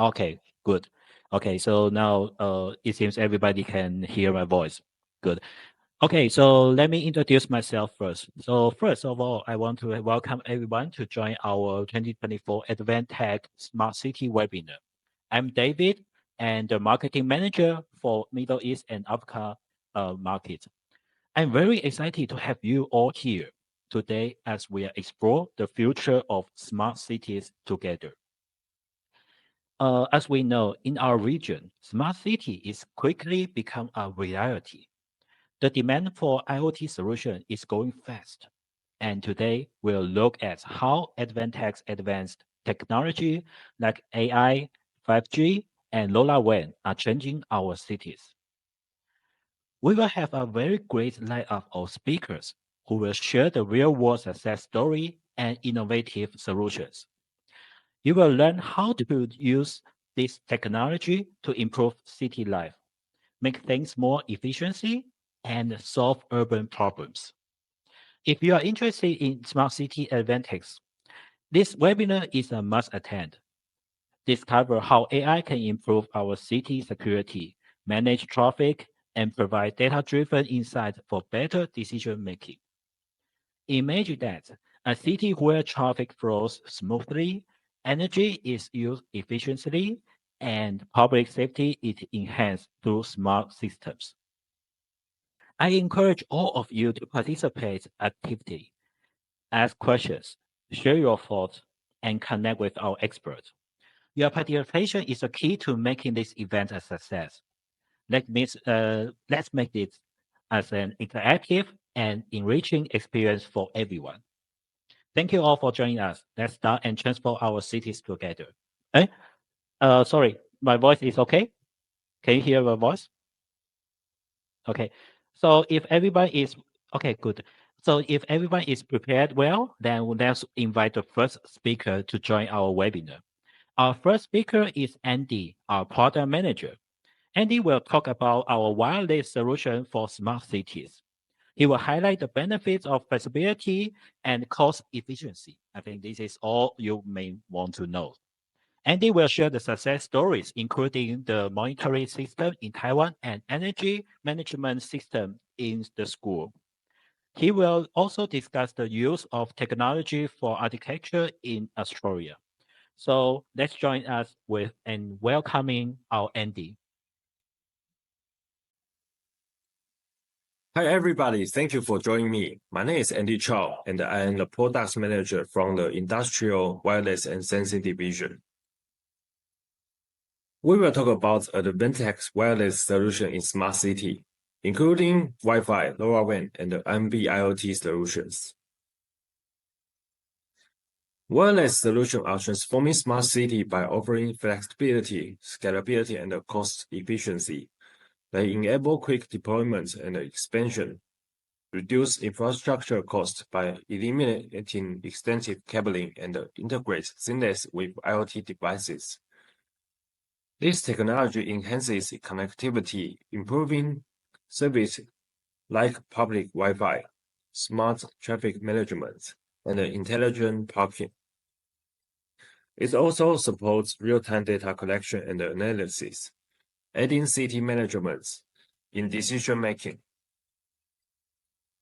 Okay, good. Okay, so now it seems everybody can hear my voice. Good. Okay, so let me introduce myself first. So first of all, I want to welcome everyone to join our 2024 Advantech Smart City webinar. I'm David, and the marketing manager for Middle East and Africa market. I'm very excited to have you all here today as we explore the future of smart cities together. As we know, in our region, smart city is quickly become a reality. The demand for IoT solution is going fast. And today we'll look at how Advantech's advanced technology like AI, 5G, and LoRaWAN are changing our cities. We will have a very great lineup of speakers who will share the real-world success story and innovative solutions. You will learn how to use this technology to improve city life, make things more efficiency, and solve urban problems. If you are interested in smart city advantage, this webinar is a must attend. Discover how AI can improve our city security, manage traffic, and provide data-driven insights for better decision making. Imagine that a city where traffic flows smoothly, energy is used efficiently, and public safety is enhanced through smart systems. I encourage all of you to participate actively, ask questions, share your thoughts, and connect with our experts. Your participation is a key to making this event a success. Let's make it as an interactive and enriching experience for everyone. Thank you all for joining us. Let's start and transform our cities together. Eh? Sorry, my voice is okay? Can you hear my voice? Okay. So if everyone is okay, good. So if everyone is prepared well, then let's invite the first speaker to join our webinar. Our first speaker is Andy, our product manager. Andy will talk about our wireless solution for smart cities. He will highlight the benefits of flexibility and cost efficiency. I think this is all you may want to know. Andy will share the success stories, including the monitoring system in Taiwan and energy management system in the school. He will also discuss the use of technology for architecture in Australia. So let's join us with and welcoming our Andy. Hi, everybody. Thank you for joining me. My name is Andy Chow, and I am the Products Manager from the Industrial Wireless and Sensing Division. We will talk about Advantech's wireless solution in Smart City, including Wi-Fi, LoRaWAN, and NB-IoT solutions. Wireless solutions are transforming Smart City by offering flexibility, scalability, and cost efficiency. They enable quick deployment and expansion, reduce infrastructure costs by eliminating extensive cabling, and integrate seamless with IoT devices. This technology enhances connectivity, improving service like public Wi-Fi, smart traffic management, and intelligent parking. It also supports real-time data collection and analysis, aiding city management in decision-making.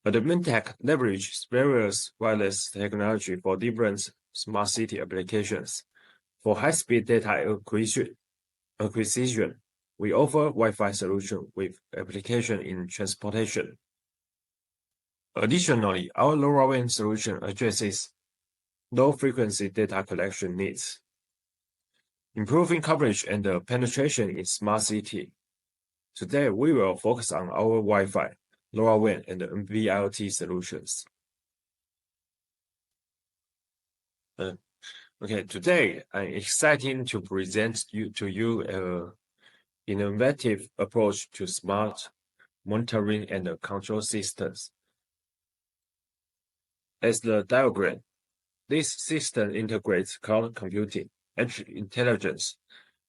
Advantech leverages various wireless technology for different smart city applications. For high-speed data acquisition, we offer Wi-Fi solution with application in transportation. Additionally, our LoRaWAN solution addresses low-frequency data collection needs, improving coverage and penetration in smart city. Today, we will focus on our Wi-Fi, LoRaWAN, and NB-IoT solutions. Today I'm excited to present to you an innovative approach to smart monitoring and control systems. As the diagram, this system integrates cloud computing, edge intelligence,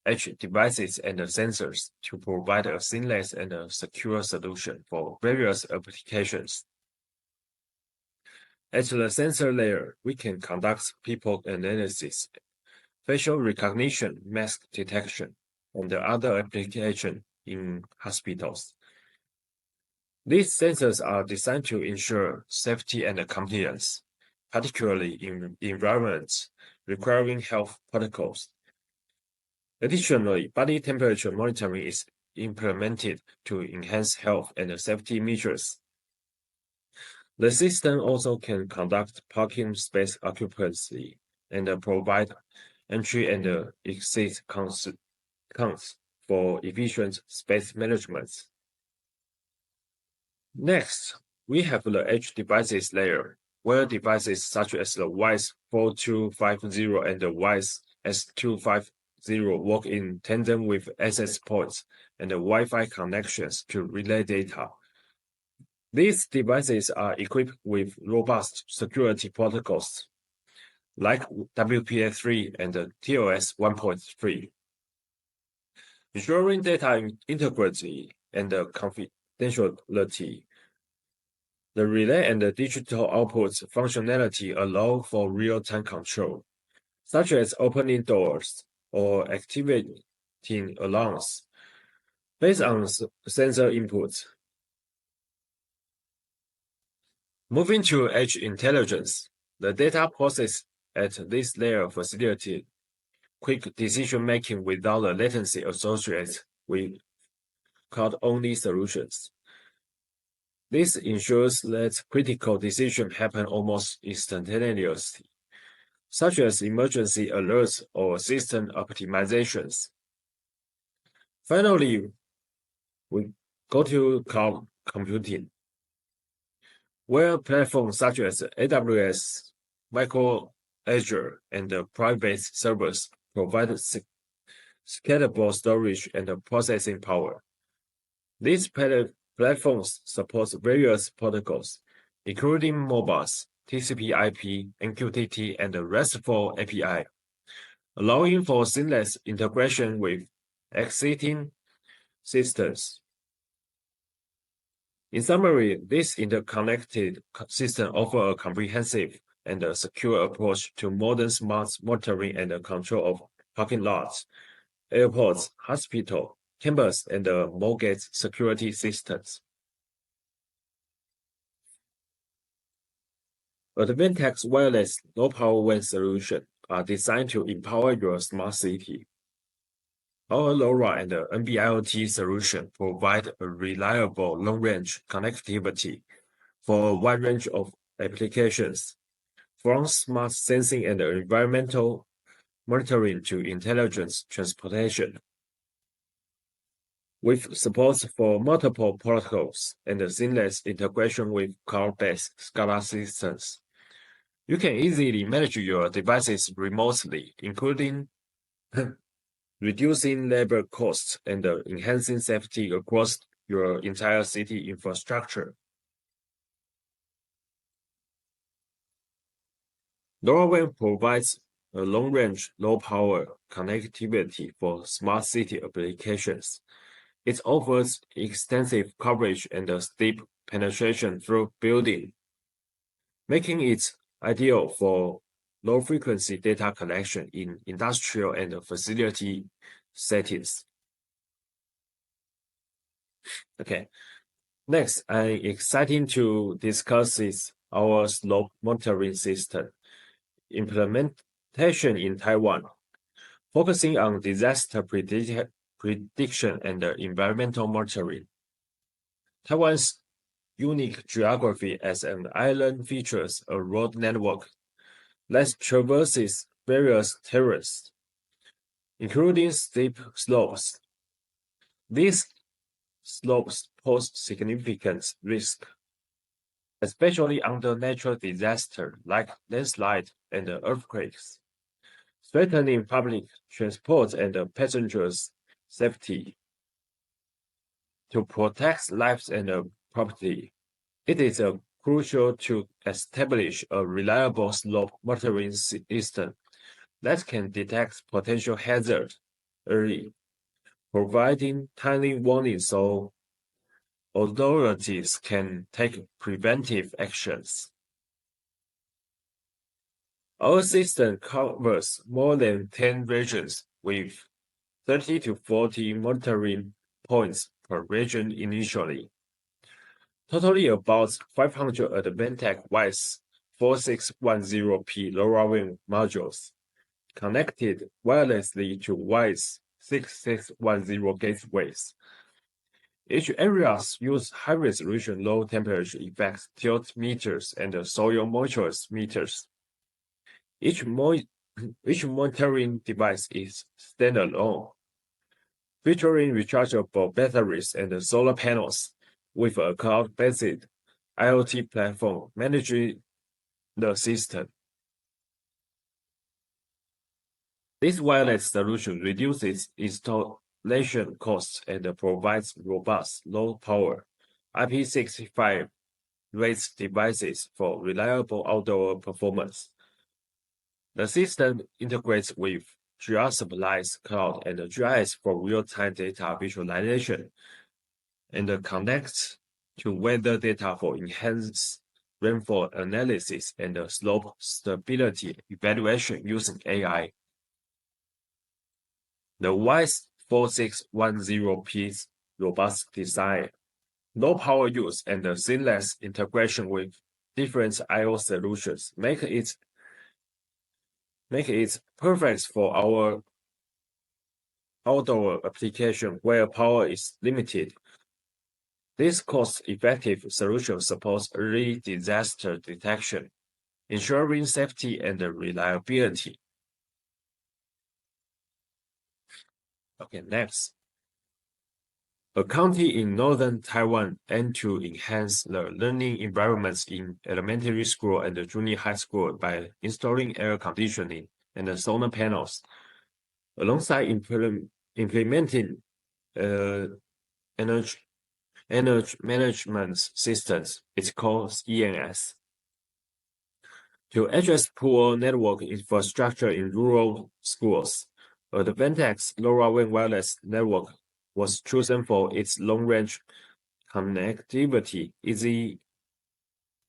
edge devices, and sensors to provide a seamless and secure solution for various applications. At the sensor layer, we can conduct people analysis, facial recognition, mask detection, and other applications in hospitals. These sensors are designed to ensure safety and compliance, particularly in environments requiring health protocols. Additionally, body temperature monitoring is implemented to enhance health and safety measures. The system also can conduct parking space occupancy and provide entry and exit counts for efficient space management. Next, we have the edge devices layer, where devices such as the WISE 4250 and the WISE S250 work in tandem with access points and the Wi-Fi connections to relay data. These devices are equipped with robust security protocols like WPA3 and TLS 1.3, ensuring data integrity and confidentiality. The relay and the digital output functionality allow for real-time control, such as opening doors or activating alarms based on sensor inputs. Moving to edge intelligence, the data processed at this layer facilitates quick decision-making without the latency associated with cloud-only solutions. This ensures that critical decisions happen almost instantaneously, such as emergency alerts or system optimizations. Finally, we go to cloud computing, where platforms such as AWS, Azure, and private servers provide scalable storage and processing power. These platforms support various protocols, including Modbus, TCP/IP, MQTT, and RESTful API, allowing for seamless integration with existing systems. In summary, this interconnected system offers a comprehensive and secure approach to modern smart monitoring and control of parking lots, airports, hospitals, campus, and mortgage security systems. Advantech's wireless low-power WAN solutions are designed to empower your smart city. Our LoRa and NB-IoT solution provide a reliable long-range connectivity for a wide range of applications, from smart sensing and environmental monitoring to intelligent transportation. With support for multiple protocols and seamless integration with cloud-based SCADA systems, you can easily manage your devices remotely, including reducing labor costs and enhancing safety across your entire city infrastructure. LoRaWAN provides a long-range, low-power connectivity for smart city applications. It offers extensive coverage and deep penetration through building, making it ideal for low-frequency data collection in industrial and facility settings. Okay, next, I'm excited to discuss our slope monitoring system implementation in Taiwan, focusing on disaster prediction and environmental monitoring. Taiwan's unique geography as an island features a road network that traverses various terrains, including steep slopes. These slopes pose significant risk, especially under natural disasters like landslides and earthquakes, threatening public transport and passengers' safety. To protect lives and property, it is crucial to establish a reliable slope monitoring system that can detect potential hazards early, providing timely warnings so authorities can take preventive actions. Our system covers more than 10 regions with 30 to 40 monitoring points per region initially. Totally about 500 Advantech WISE 4610P LoRaWAN modules connected wirelessly to WISE 6610 gateways. Each area uses high-resolution low-temperature effect tilt meters and soil moisture meters. Each monitoring device is standalone, featuring rechargeable batteries and solar panels, with a cloud-based IoT platform managing the system. This wireless solution reduces installation costs and provides robust, low-power IP65 raised devices for reliable outdoor performance. The system integrates with GR Supplies Cloud and GIS for real-time data visualization, and connects to weather data for enhanced rainfall analysis and slope stability evaluation using AI. The WISE 4610P's robust design, low power use, and seamless integration with different I/O solutions make it perfect for our outdoor application where power is limited. This cost-effective solution supports early disaster detection, ensuring safety and reliability. Okay, next. A county in northern Taiwan aims to enhance the learning environments in elementary school and junior high school by installing air conditioning and solar panels, alongside implementing energy management systems. It's called ENS. To address poor network infrastructure in rural schools, Advantech's LoRaWAN wireless network was chosen for its long-range connectivity, easy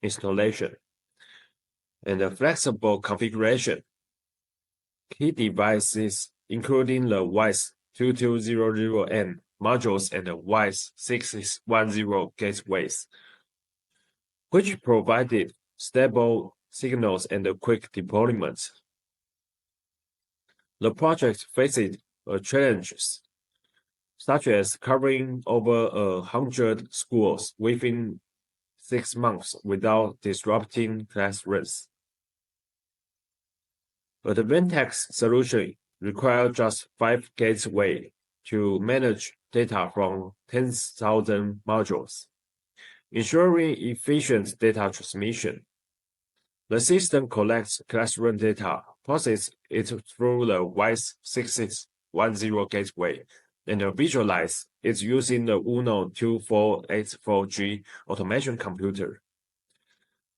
installation, and flexible configuration. Key devices, including the WISE 2200N modules and the WISE 6610 gateways, which provided stable signals and quick deployment. The project faced challenges, such as covering over 100 schools within 6 months without disrupting classrooms. Advantech's solution requires just 5 gateways to manage data from 10,000 modules, ensuring efficient data transmission. The system collects classroom data, processes it through the WISE 6610 gateway, and visualizes it using the UNO 2484G automation computer.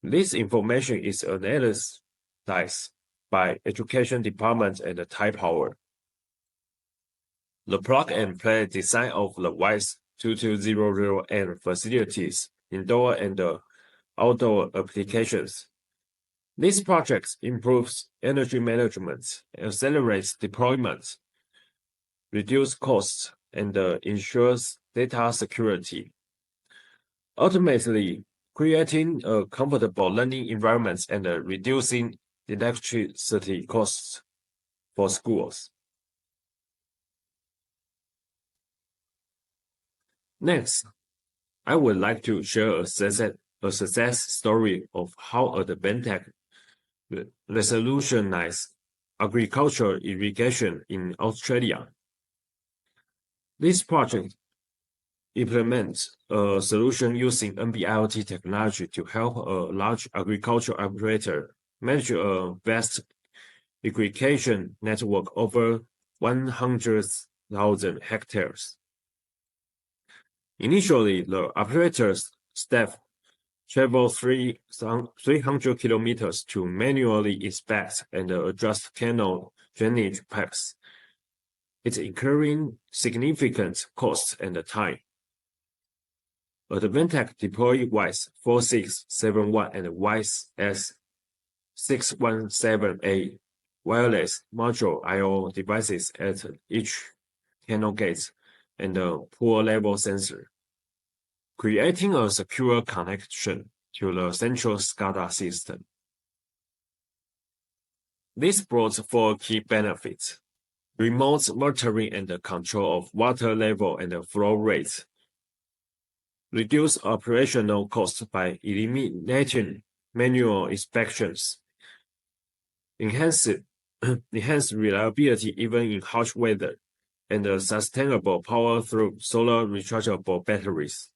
This information is analyzed by education department and Taipower. The plug-and-play design of the WISE 2200N facilities indoor and outdoor applications. This project improves energy management, accelerates deployment, reduces costs, and ensures data security, ultimately creating a comfortable learning environment and reducing electricity costs for schools. Next, I would like to share a success story of how Advantech revolutionized agricultural irrigation in Australia. This project implements a solution using NB-IoT technology to help a large agricultural operator manage a vast irrigation network over 100,000 hectares. Initially, the operator's staff traveled 300 kilometers to manually inspect and adjust canal drainage pipes. It's incurring significant costs and time. Advantech deployed WISE 4671 and WISE 617A wireless module I/O devices at each channel gate and a port-level sensor, creating a secure connection to the central SCADA system. This brought four key benefits: remote monitoring and control of water level and flow rate, reduce operational costs by eliminating manual inspections, enhance reliability even in harsh weather, and sustainable power through solar rechargeable batteries.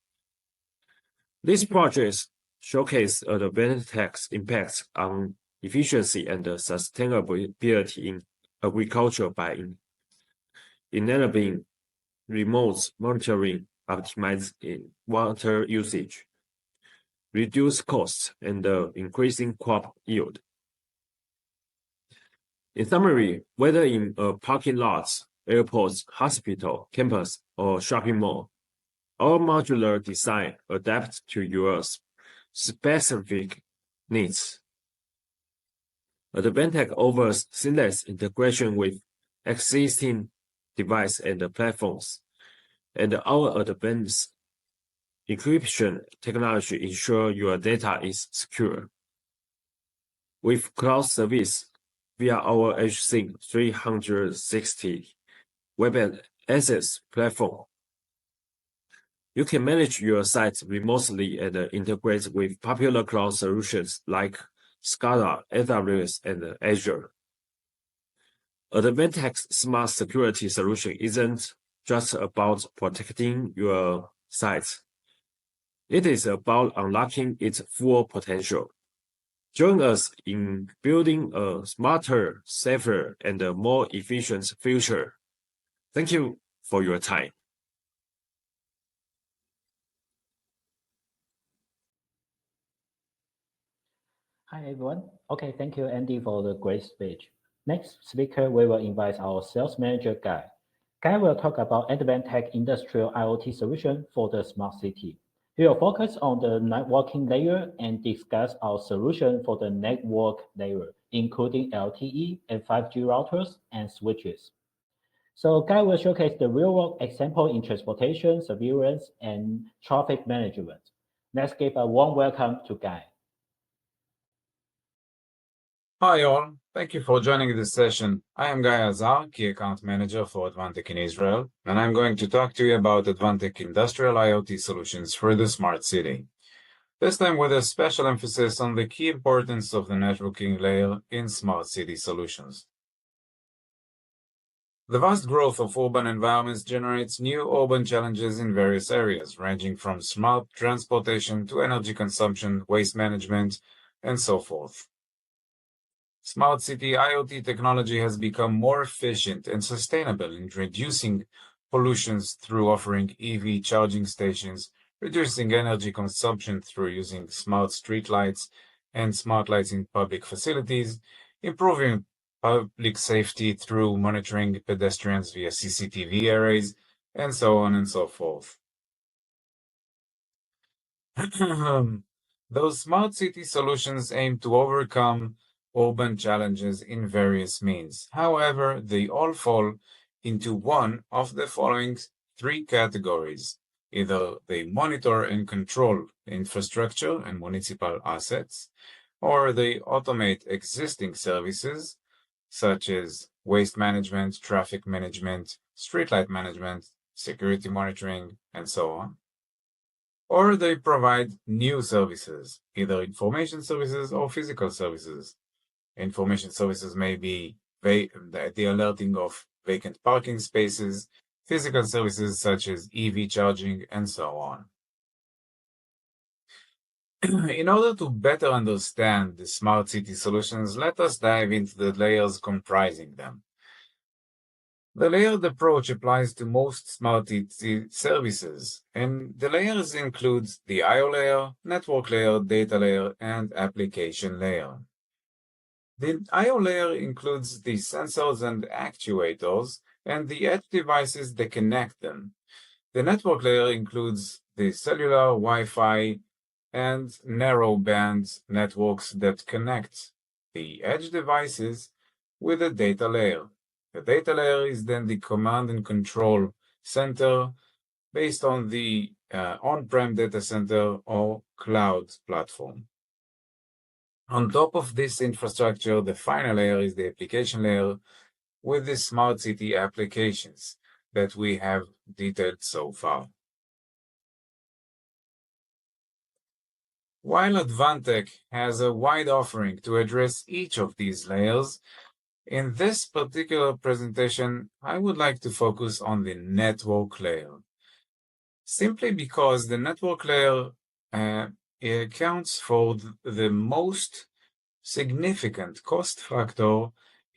These projects showcase Advantech's impact on efficiency and sustainability in agriculture by enabling remote monitoring, optimizing water usage, reduce costs, and increasing crop yield. In summary, whether in a parking lot, airport, hospital, campus, or shopping mall, our modular design adapts to your specific needs. Advantech offers seamless integration with existing devices and platforms, and our advanced encryption technology ensures your data is secure. With cloud service via our HSync 360 web access platform, you can manage your site remotely and integrate with popular cloud solutions like SCADA, AWS, and Azure. Advantech's smart security solution isn't just about protecting your site. It is about unlocking its full potential. Join us in building a smarter, safer, and more efficient future. Thank you for your time. Hi, everyone. Okay, thank you, Andy, for the great speech. Next speaker, we will invite our sales manager, Guy. Guy will talk about Advantech industrial IoT solution for the smart city. He will focus on the networking layer and discuss our solution for the network layer, including LTE and 5G routers and switches. So Guy will showcase the real-world example in transportation, surveillance, and traffic management. Let's give a warm welcome to Guy. Hi all, thank you for joining this session. I am Guy Azar, Key Account Manager for Advantech in Israel, and I'm going to talk to you about Advantech industrial IoT solutions for the smart city. This time with a special emphasis on the key importance of the networking layer in smart city solutions. The vast growth of urban environments generates new urban challenges in various areas, ranging from smart transportation to energy consumption, waste management, and so forth. Smart city IoT technology has become more efficient and sustainable in reducing pollutions through offering EV charging stations, reducing energy consumption through using smart street lights and smart lights in public facilities, improving public safety through monitoring pedestrians via CCTV arrays, and so on and so forth. Those smart city solutions aim to overcome urban challenges in various means. However, they all fall into one of the following three categories. Either they monitor and control infrastructure and municipal assets, or they automate existing services such as waste management, traffic management, streetlight management, security monitoring, and so on. Or they provide new services, either information services or physical services. Information services may be the alerting of vacant parking spaces, physical services such as EV charging, and so on. In order to better understand the smart city solutions, let us dive into the layers comprising them. The layered approach applies to most smart city services, and the layers include the I/O layer, network layer, data layer, and application layer. The I/O layer includes the sensors and actuators and the edge devices that connect them. The network layer includes the cellular, Wi-Fi, and narrowband networks that connect the edge devices with a data layer. The data layer is then the command and control center based on the on-prem data center or cloud platform. On top of this infrastructure, the final layer is the application layer with the smart city applications that we have detailed so far. While Advantech has a wide offering to address each of these layers, in this particular presentation, I would like to focus on the network layer. Simply because the network layer accounts for the most significant cost factor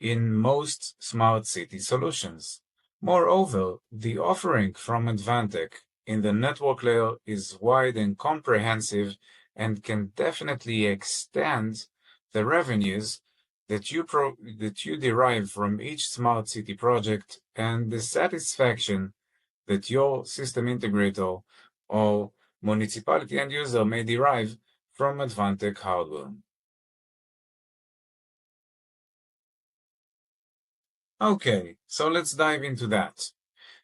in most smart city solutions. Moreover, the offering from Advantech in the network layer is wide and comprehensive and can definitely extend the revenues that you derive from each smart city project and the satisfaction that your system integrator or municipality end user may derive from Advantech hardware. Okay, so let's dive into that.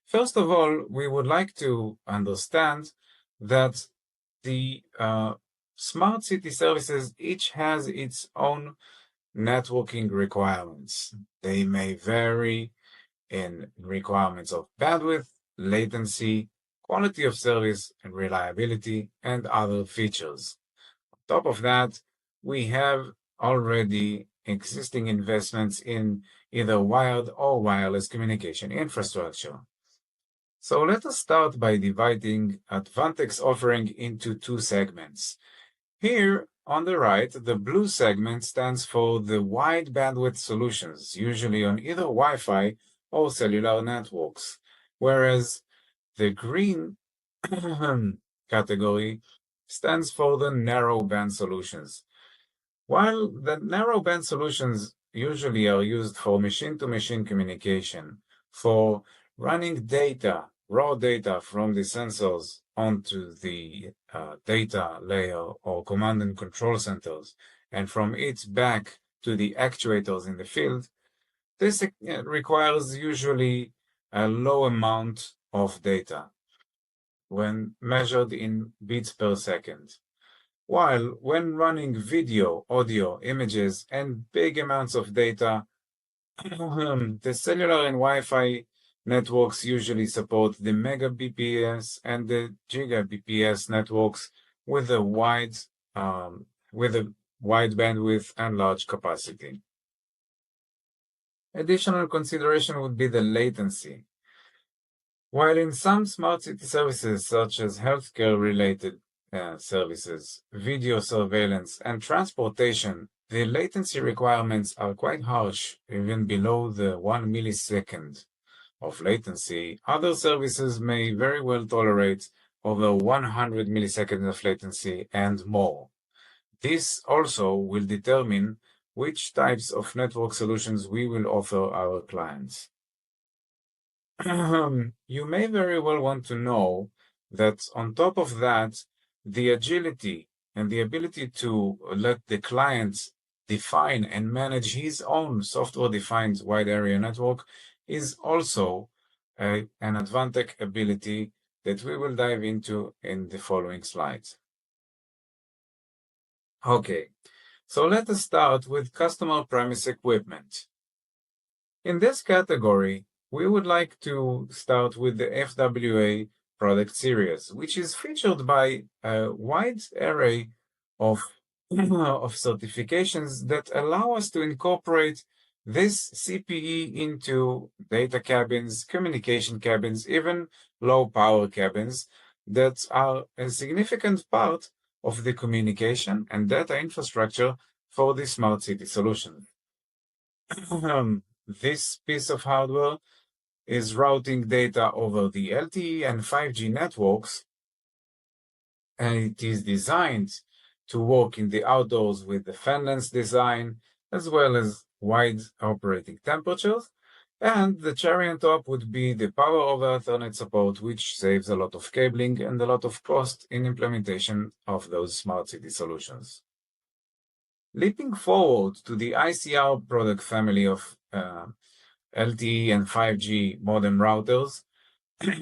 First of all, we would like to understand that the smart city services each has its own networking requirements. They may vary in requirements of bandwidth, latency, quality of service, and reliability, and other features. On top of that, we have already existing investments in either wired or wireless communication infrastructure. So let us start by dividing Advantech's offering into two segments. Here on the right, the blue segment stands for the wide bandwidth solutions, usually on either Wi-Fi or cellular networks, whereas the green category stands for the narrow band solutions. While the narrow band solutions usually are used for machine-to-machine communication, for running data, raw data from the sensors onto the data layer or command and control centers, and from it back to the actuators in the field, this requires usually a low amount of data when measured in bits per second. While when running video, audio, images, and big amounts of data, the cellular and Wi-Fi networks usually support the megabps and the gigabps networks with a wide bandwidth and large capacity. Additional consideration would be the latency. While in some smart city services, such as healthcare-related services, video surveillance, and transportation, the latency requirements are quite harsh, even below the 1 millisecond of latency. Other services may very well tolerate over 100 milliseconds of latency and more. This also will determine which types of network solutions we will offer our clients. You may very well want to know that on top of that, the agility and the ability to let the client define and manage his own software-defined wide area network is also an Advantech ability that we will dive into in the following slides. Okay, so let us start with customer premise equipment. In this category, we would like to start with the FWA product series, which is featured by a wide array of certifications that allow us to incorporate this CPE into data cabins, communication cabins, even low power cabins that are a significant part of the communication and data infrastructure for the smart city solution. This piece of hardware is routing data over the LTE and 5G networks, and it is designed to work in the outdoors with the fanless design, as well as wide operating temperatures. And the cherry on top would be the power over Ethernet support, which saves a lot of cabling and a lot of cost in implementation of those smart city solutions. Leaping forward to the ICR product family of LTE and 5G modem routers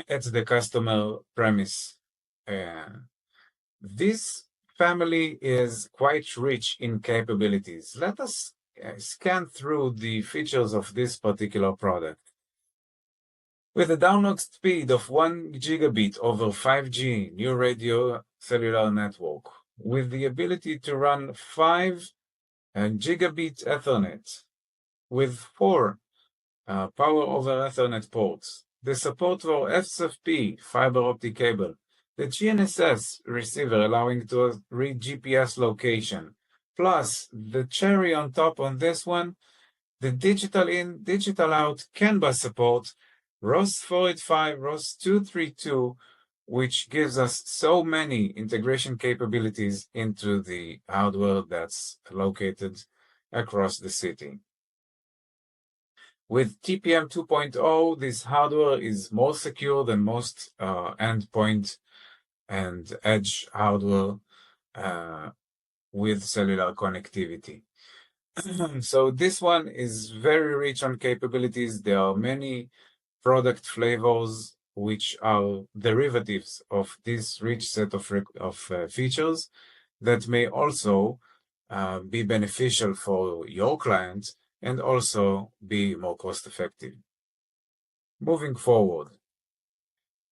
at the customer premise. This family is quite rich in capabilities. Let us scan through the features of this particular product. With a download speed of 1 gigabit over 5G new radio cellular network, with the ability to run 5 gigabit Ethernet with 4 power over Ethernet ports, the support for XFP fiber optic cable, the GNSS receiver allowing to read GPS location, plus the cherry on top on this one, the digital in, digital out CAN bus support, ROS 485, ROS 232, which gives us so many integration capabilities into the hardware that's located across the city. With TPM 2.0, this hardware is more secure than most endpoint and edge hardware with cellular connectivity. So this one is very rich on capabilities. There are many product flavors which are derivatives of this rich set of features that may also be beneficial for your client and also be more cost effective. Moving forward,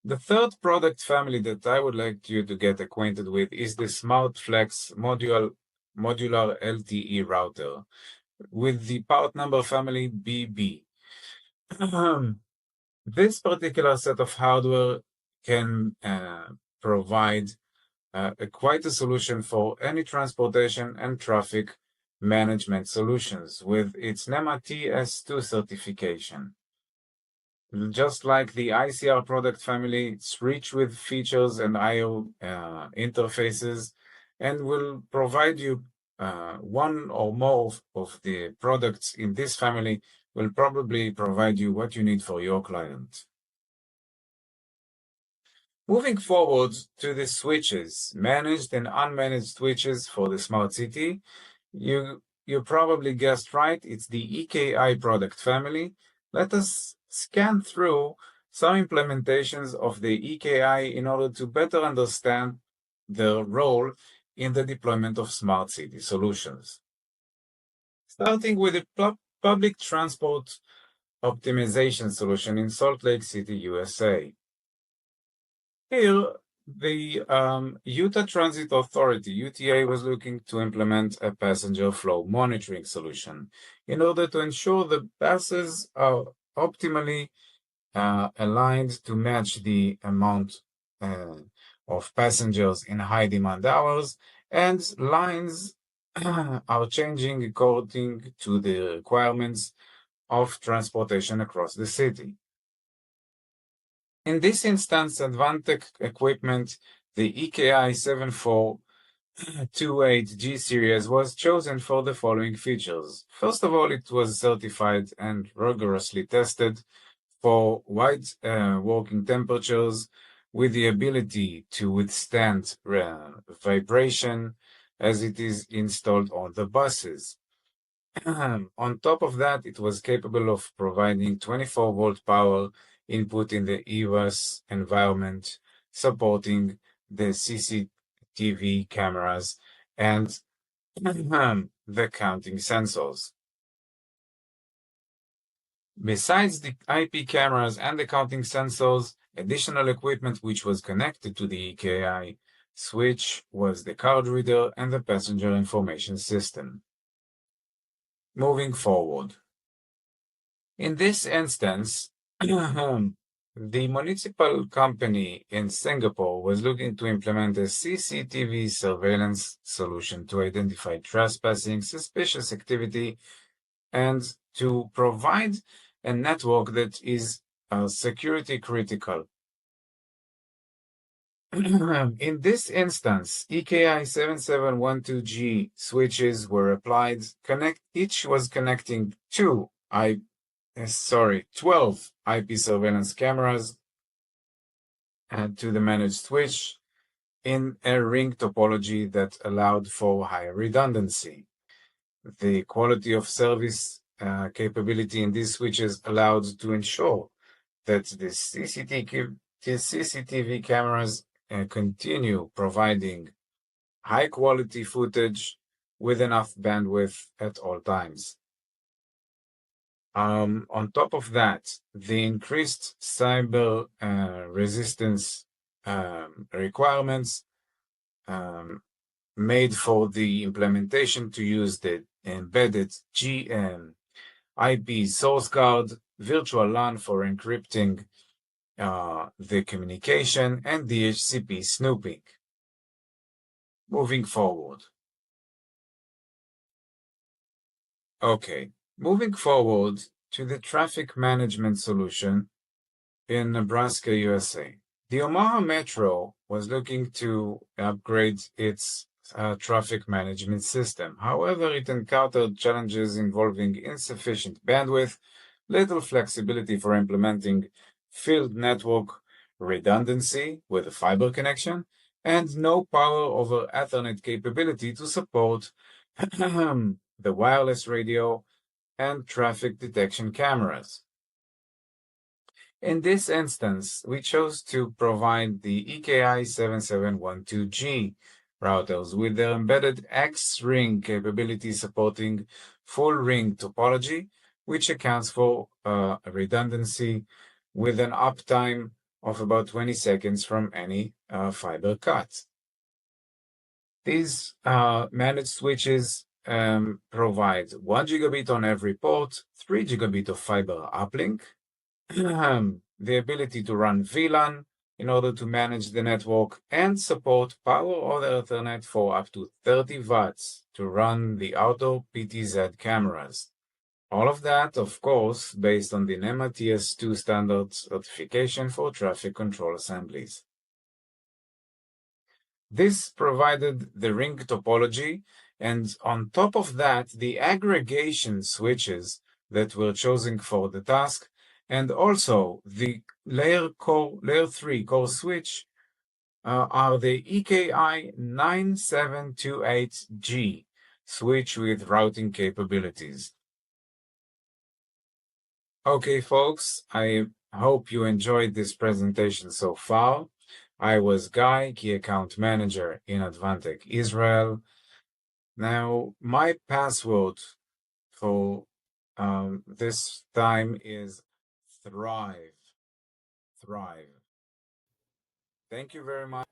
the third product family that I would like you to get acquainted with is the SmartFlex modular LTE router with the part number family BB. This particular set of hardware can provide quite a solution for any transportation and traffic management solutions with its NEMA TS2 certification. Just like the ICR product family, it's rich with features and I/O interfaces and will provide you one or more of the products in this family will probably provide you what you need for your client. Moving forward to the switches, managed and unmanaged switches for the smart city, you probably guessed right, it's the EKI product family. Let us scan through some implementations of the EKI in order to better understand their role in the deployment of smart city solutions. Starting with the public transport optimization solution in Salt Lake City, USA. Here, the Utah Transit Authority, UTA, was looking to implement a passenger flow monitoring solution in order to ensure the buses are optimally aligned to match the amount of passengers in high demand hours, and lines are changing according to the requirements of transportation across the city. In this instance, Advantech equipment, the EKI 7428G series was chosen for the following features. First of all, it was certified and rigorously tested for wide working temperatures with the ability to withstand vibration as it is installed on the buses. On top of that, it was capable of providing 24-volt power input in the EVAS environment, supporting the CCTV cameras and the counting sensors. Besides the IP cameras and the counting sensors, additional equipment which was connected to the EKI switch was the card reader and the passenger information system. Moving forward. In this instance, the municipal company in Singapore was looking to implement a CCTV surveillance solution to identify trespassing, suspicious activity, and to provide a network that is security critical. In this instance, EKI 7712G switches were applied. Each was connecting 12 IP surveillance cameras to the managed switch in a ring topology that allowed for higher redundancy. The quality of service capability in these switches allowed to ensure that the CCTV cameras continue providing high-quality footage with enough bandwidth at all times. On top of that, the increased cyber resistance requirements made for the implementation to use the embedded IP source card, virtual LAN for encrypting the communication, and DHCP snooping. Moving forward. Okay, moving forward to the traffic management solution in Nebraska, USA. The Omaha Metro was looking to upgrade its traffic management system. However, it encountered challenges involving insufficient bandwidth, little flexibility for implementing field network redundancy with a fiber connection, and no power over Ethernet capability to support the wireless radio and traffic detection cameras. In this instance, we chose to provide the EKI 7712G routers with their embedded X-ring capability supporting full ring topology, which accounts for redundancy with an uptime of about 20 seconds from any fiber cut. These managed switches provide 1 gigabit on every port, 3 gigabit of fiber uplink, the ability to run VLAN in order to manage the network, and support power over Ethernet for up to 30 watts to run the outdoor PTZ cameras. All of that, of course, based on the NEMA TS2 standard certification for traffic control assemblies. This provided the ring topology, and on top of that, the aggregation switches that were chosen for the task, and also the layer 3 core switch are the EKI 9728G switch with routing capabilities. Okay, folks, I hope you enjoyed this presentation so far. I was Guy, Key Account Manager in Advantech Israel. Now, my password for this time is Thrive. Thank you very much.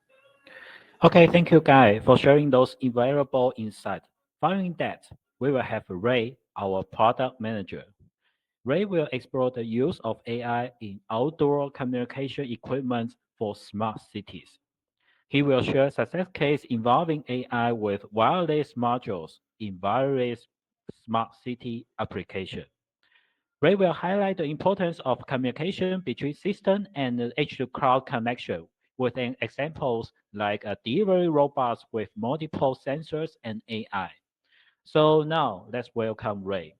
Okay, thank you, Guy, for sharing those invaluable insights. Following that, we will have Ray, our product manager. Ray will explore the use of AI in outdoor communication equipment for smart cities. He will share success case involving AI with wireless modules in various smart city applications. Ray will highlight the importance of communication between system and edge-to-cloud connection with an examples like a delivery robots with multiple sensors and AI. So now let's welcome Ray.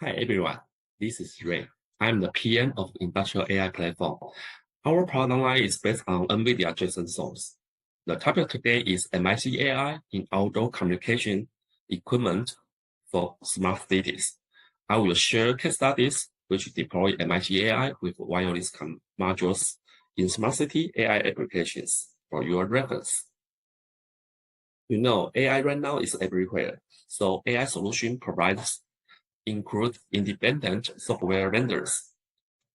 Hi everyone, this is Ray. I'm the PM of Industrial AI Platform. Our product line is based on NVIDIA Jetson source. The topic today is MIC AI in outdoor communication equipment for smart cities. I will share case studies which deploy MIC AI with wireless modules in smart city AI applications for your reference. You know, AI right now is everywhere, so AI solution provides include independent software vendors,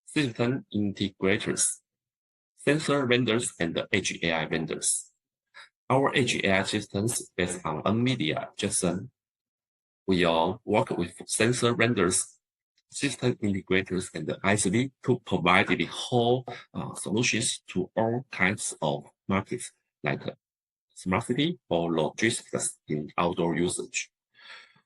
system integrators, sensor vendors, and edge AI vendors. Our edge AI systems based on NVIDIA Jetson. We all work with sensor vendors, system integrators, and the ISV to provide the whole solutions to all kinds of markets like smart city or logistics in outdoor usage.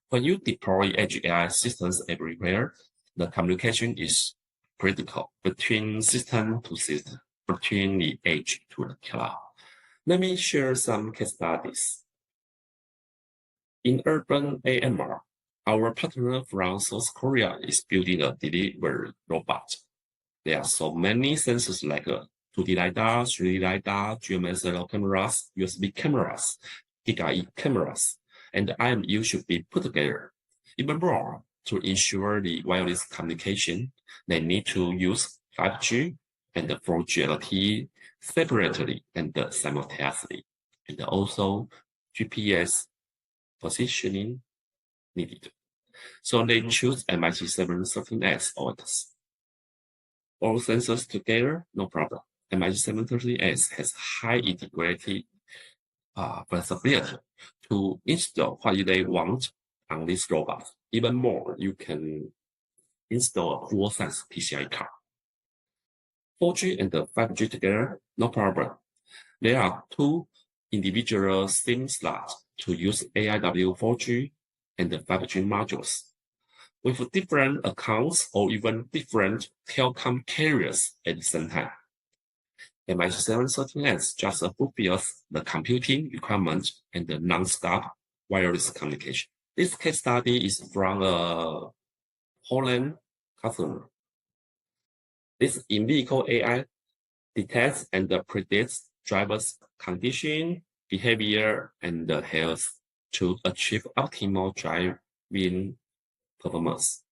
When you deploy edge AI systems everywhere, the communication is critical between system to system, between the edge to the cloud. Let me share some case studies. In urban AMR, our partner from South Korea is building a delivery robot. There are so many sensors like 2D LiDAR, 3D LiDAR, GMSL cameras, USB cameras, GigaE cameras, and IMU should be put together. Even more, to ensure the wireless communication, they need to use 5G and 4G LTE separately and simultaneously, and also GPS positioning needed. So they choose MIC713S OS. All sensors together, no problem. MIC713S has high integrated flexibility to install what they want on this robot. Even more, you can install a full-size PCI card. 4G and 5G together, no problem. There are two individual SIM slots to use AIW 4G and 5G modules with different accounts or even different telecom carriers at the same time. MIC713S just fulfills the computing requirement and the non-stop wireless communication. This case study is from a Holland customer. This in-vehicle AI detects and predicts drivers' condition, behavior, and health to achieve optimal driving performance.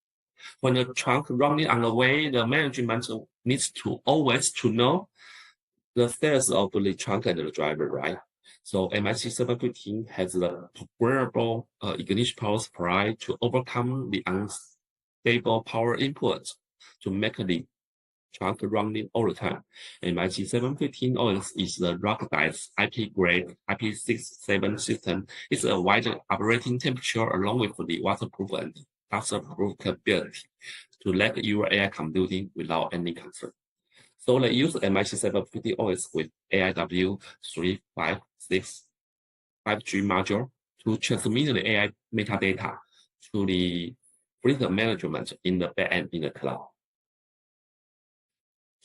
When the trunk running on the way, the management needs to always to know the status of the trunk and the driver, right? So MIC715 has the programmable ignition power supply to overcome the unstable power input to make the trunk running all the time. MIC715 OS is the ruggedized IP-grade IP67 system. It's a wide operating temperature along with the waterproof and dust-proof capability to let your AI computing without any concern. So they use MIC750 OS with AIW 356 5G module to transmit the AI metadata to the fleet management in the backend in the cloud.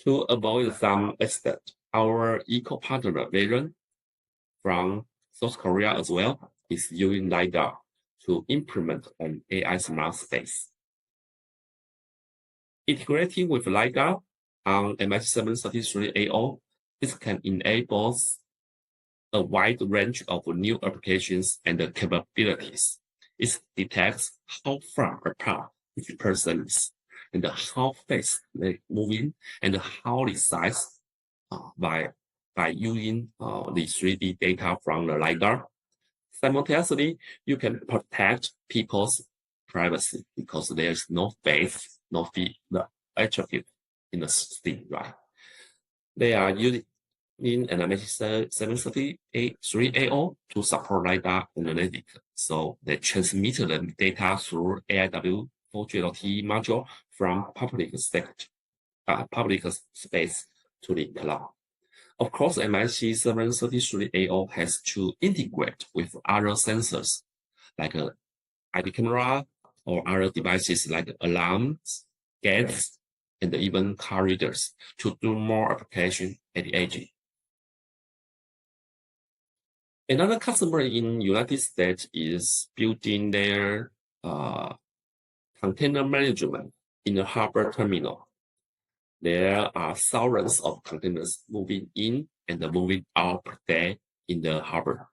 To avoid some accident, our eco-partner Vision from South Korea as well is using LiDAR to implement an AI smart space. Integrating with LiDAR on MIC733AO, this can enable a wide range of new applications and capabilities. It detects how far apart each person is, and how fast they moving, and how the size by using the 3D data from the LiDAR. Simultaneously, you can protect people's privacy because there's no face, no feet, the attribute in the thing, right? They are using an MIC733AO to support LiDAR analytics. So they transmit the data through AIW 4G LTE module from public space to the cloud. Of course, MIC733AO has to integrate with other sensors like an IP camera or other devices like alarms, gates, and even car readers to do more application at the edge. Another customer in United States is building their container management in a harbor terminal. There are thousands of containers moving in and moving out per day in the harbor.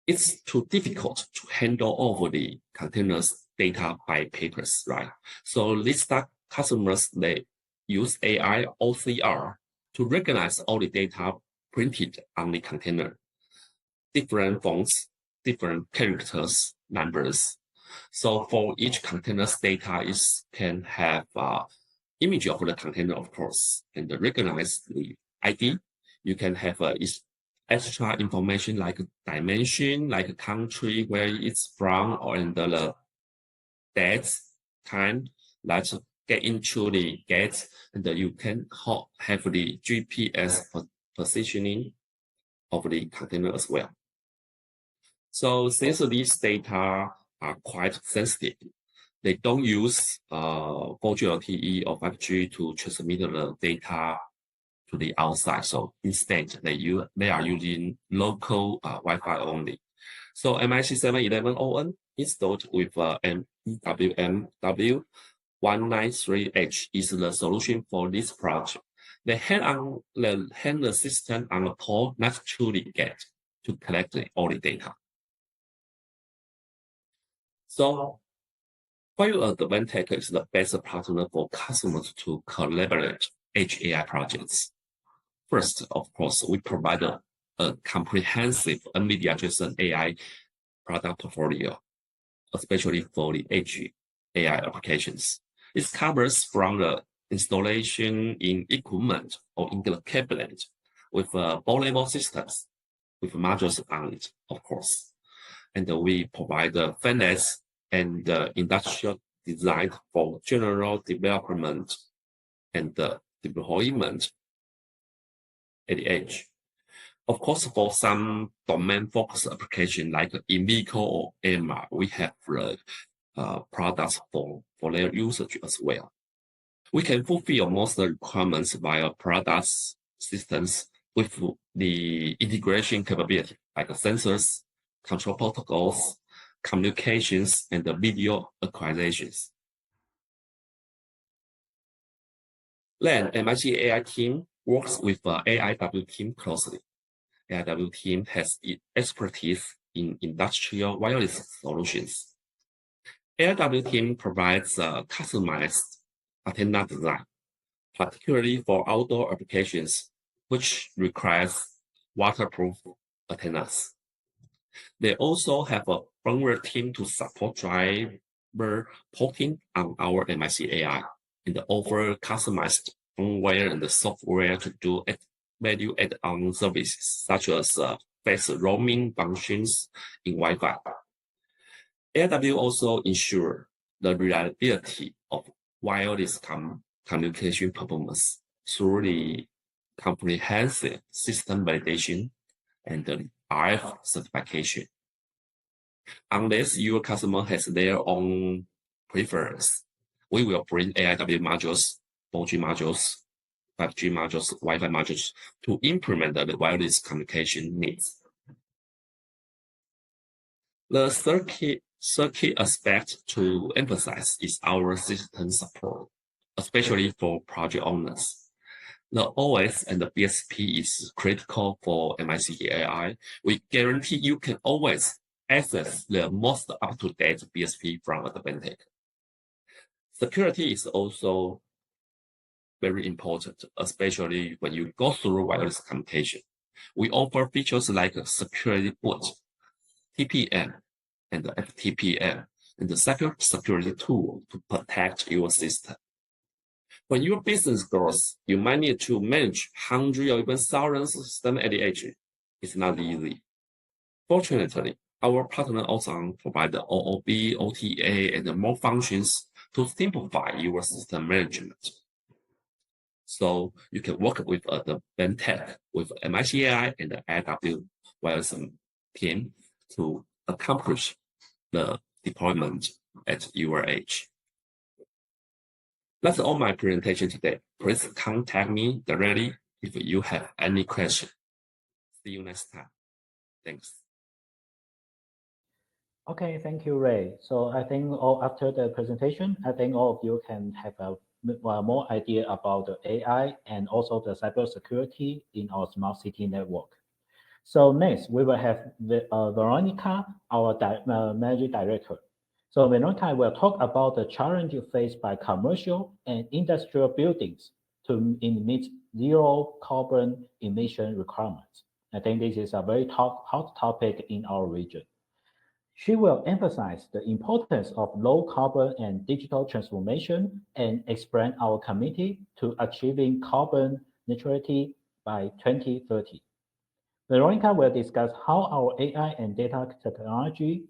It's too difficult to handle all of the containers data by papers, right? So these customers, they use AI OCR to recognize all the data printed on the container. Different fonts, different characters, numbers. So for each container's data can have image of the container, of course, and recognize the ID. You can have extra information like dimension, like country, where it's from, or the date, time, let's get into the gate, and you can have the GPS positioning of the container as well. So since these data are quite sensitive, they don't use 4G LTE or 5G to transmit the data to the outside. So instead, they are using local Wi-Fi only. So MIC711ON installed with MEWMW193H is the solution for this project. They hand the system on the pole not truly get to collect all the data. So while Advantech is the best partner for customers to collaborate edge AI projects, first, of course, we provide a comprehensive NVIDIA-driven AI product portfolio, especially for the edge AI applications. It covers from the installation in equipment or in the cabinet with board-level systems with modules on it, of course. And we provide the finance and industrial design for general development and deployment at the edge. Of course, for some domain-focused application like in-vehicle or AMR, we have products for their usage as well. We can fulfill most of the requirements via products systems with the integration capability like sensors, control protocols, communications, and the video acquisitions. Then MIT AI team works with AIW team closely. AIW team has expertise in industrial wireless solutions. AIW team provides customized antenna design, particularly for outdoor applications, which requires waterproof antennas. They also have a firmware team to support driver porting on our MIC AI and offer customized firmware and software to do value add-on services such as fast roaming functions in Wi-Fi. AIW also ensure the reliability of wireless communication performance through the comprehensive system validation and the RF certification. Unless your customer has their own preference, we will bring AIW modules, 4G modules, 5G modules, Wi-Fi modules to implement the wireless communication needs. The third key aspect to emphasize is our system support, especially for project owners. The OS and the BSP is critical for MIC AI. We guarantee you can always access the most up-to-date BSP from Advantech. Security is also very important, especially when you go through wireless communication. We offer features like security boot, TPM, and the FTPM, and the security tool to protect your system. When your business grows, you might need to manage hundreds or even thousands of systems at the edge. It's not easy. Fortunately, our partner also provide the OOB, OTA, and more functions to simplify your system management. So you can work with the Advantech, with MICAI and the AW wireless team to accomplish the deployment at your edge. That's all my presentation today. Please contact me directly if you have any question. See you next time. Thanks. Okay, thank you, Ray. So I think after the presentation, I think all of you can have a more idea about the AI and also the cybersecurity in our smart city network. So next, we will have Veronica, our managing director. So Veronica will talk about the challenges faced by commercial and industrial buildings to meet zero carbon emission requirements. I think this is a very hot topic in our region. She will emphasize the importance of low carbon and digital transformation and explain our commitment to achieving carbon neutrality by 2030. Veronica will discuss how our AI and data technology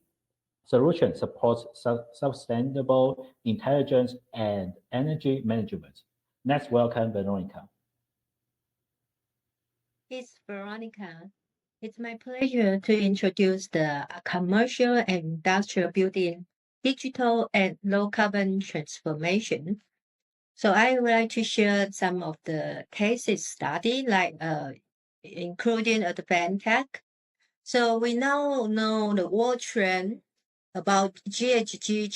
solution supports sustainable intelligence and energy management. Let's welcome Veronica. It's Veronica. It's my pleasure to introduce the commercial and industrial building digital and low carbon transformation. So I would like to share some of the cases study, like including Advantech. So we now know the world trend about GHG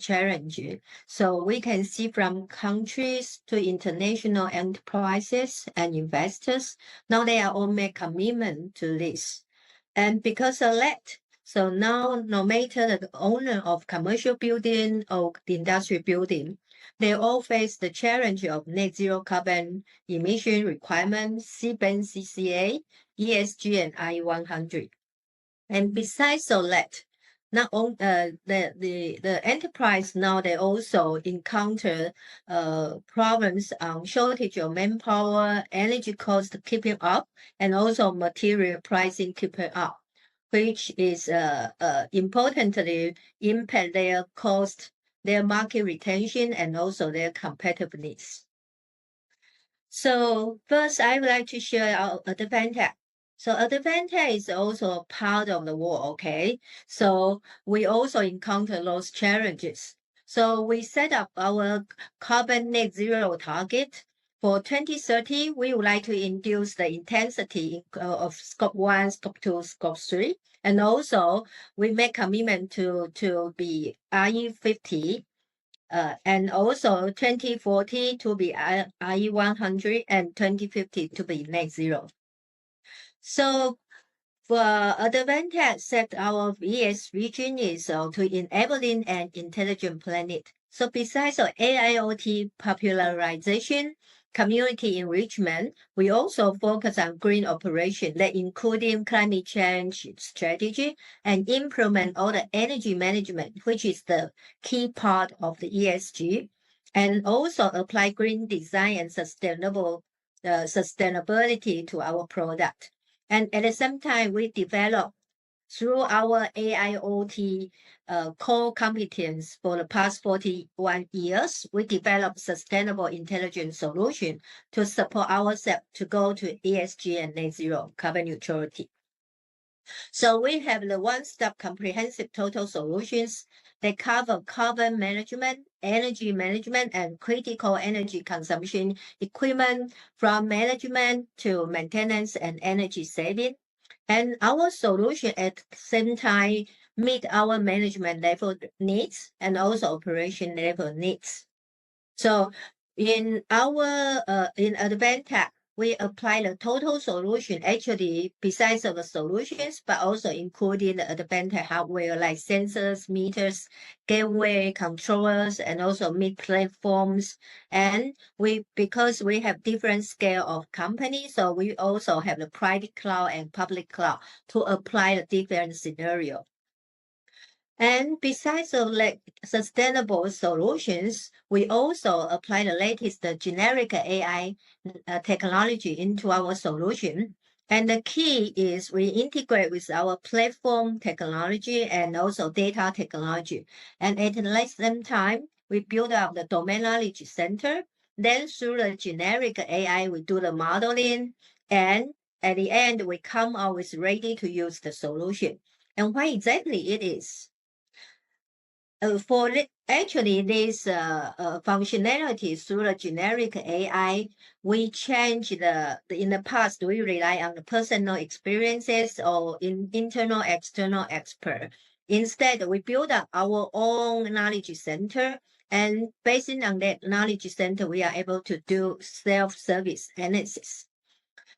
challenge. So we can see from countries to international enterprises and investors, now they are all make commitment to this. And because of that, so now no matter the owner of commercial building or the industrial building, they all face the challenge of net zero carbon emission requirements, CBAM, CCA, ESG, and IE100. And besides all that, not only the enterprise now they also encounter problems on shortage of manpower, energy cost keeping up, and also material pricing keeping up, which is importantly impact their cost, their market retention, and also their competitiveness. So first, I would like to share our Advantech. So Advantech is also a part of the world, okay? So we also encounter those challenges. So we set up our carbon net zero target. For 2030, we would like to induce the intensity of scope 1, scope 2, scope 3. And also, we make commitment to be RE50 and also 2040 to be IE100 and 2050 to be net zero. So for Advantech set our ES vision is to enabling an intelligent planet. So besides AIoT popularization, community enrichment, we also focus on green operation that including climate change strategy and implement all the energy management, which is the key part of the ESG, and also apply green design and sustainability to our product. And at the same time, we develop through our AIoT core competence for the past 41 years, we develop sustainable intelligent solution to support ourselves to go to ESG and net zero carbon neutrality. So we have the one-stop comprehensive total solutions that cover carbon management, energy management, and critical energy consumption equipment from management to maintenance and energy saving. And our solution at the same time meet our management level needs and also operation level needs. So in our in Advantech, we apply the total solution actually besides of the solutions, but also including the Advantech hardware like sensors, meters, gateway, controllers, and also mid platforms. And because we have different scale of companies, so we also have the private cloud and public cloud to apply the different scenario. And besides of like sustainable solutions, we also apply the latest generic AI technology into our solution. And the key is we integrate with our platform technology and also data technology. And at the same time, we build up the domain knowledge center. Then through the generic AI, we do the modeling. And at the end, we come out with ready to use the solution. And what exactly it is? Actually, this functionality through the generic AI, we change in the past, we rely on the personal experiences or internal, external expert. Instead, we build up our own knowledge center. And based on that knowledge center, we are able to do self-service analysis.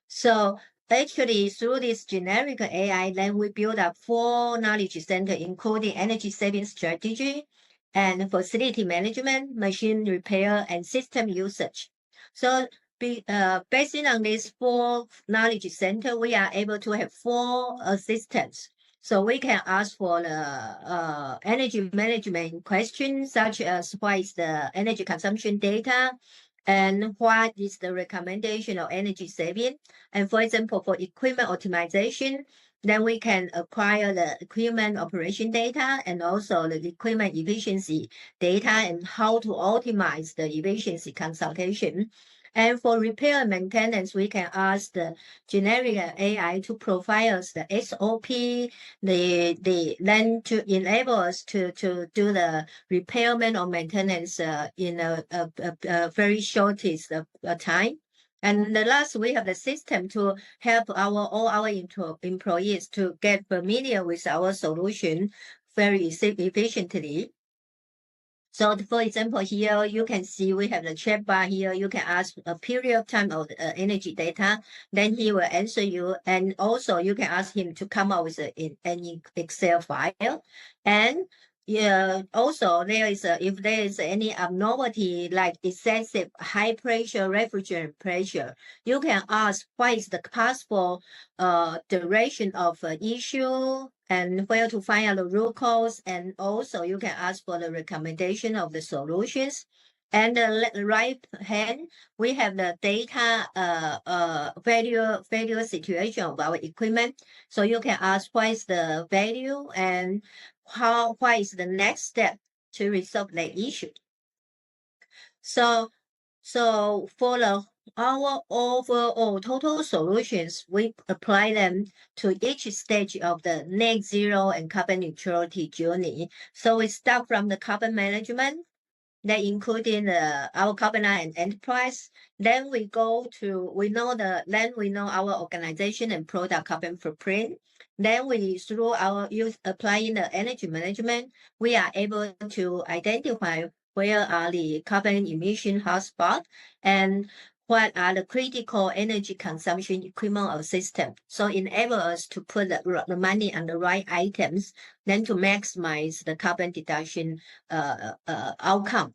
So actually, through this generic AI, then we build up 4 knowledge centers, including energy saving strategy and facility management, machine repair, and system usage. So based on these 4 knowledge centers, we are able to have 4 assistants. So we can ask for the energy management questions, such as what is the energy consumption data, and what is the recommendation of energy saving. And for example, for equipment optimization, then we can acquire the equipment operation data and also the equipment efficiency data and how to optimize the efficiency consultation. And for repair and maintenance, we can ask the generic AI to provide us the SOP, then to enable us to do the repairment or maintenance in a very shortest time. And the last, we have the system to help all our employees to get familiar with our solution very efficiently. So for example, here you can see we have the chat bar here. You can ask a period of time of energy data, then he will answer you. And also you can ask him to come up with an Excel file. And also if there is any abnormality like excessive high pressure, refrigerant pressure, you can ask what is the possible duration of issue, and where to find out the root cause, and also you can ask for the recommendation of the solutions. And the right hand, we have the data value situation of our equipment. So you can ask what is the value and what is the next step to resolve the issue. So for our overall total solutions, we apply them to each stage of the net zero and carbon neutrality journey. So we start from the carbon management, that including our carbon and enterprise. Then we know our organization and product carbon footprint. Then through our applying the energy management, we are able to identify where are the carbon emission hotspots and what are the critical energy consumption equipment or system. So enable us to put the money on the right items, then to maximize the carbon deduction outcome.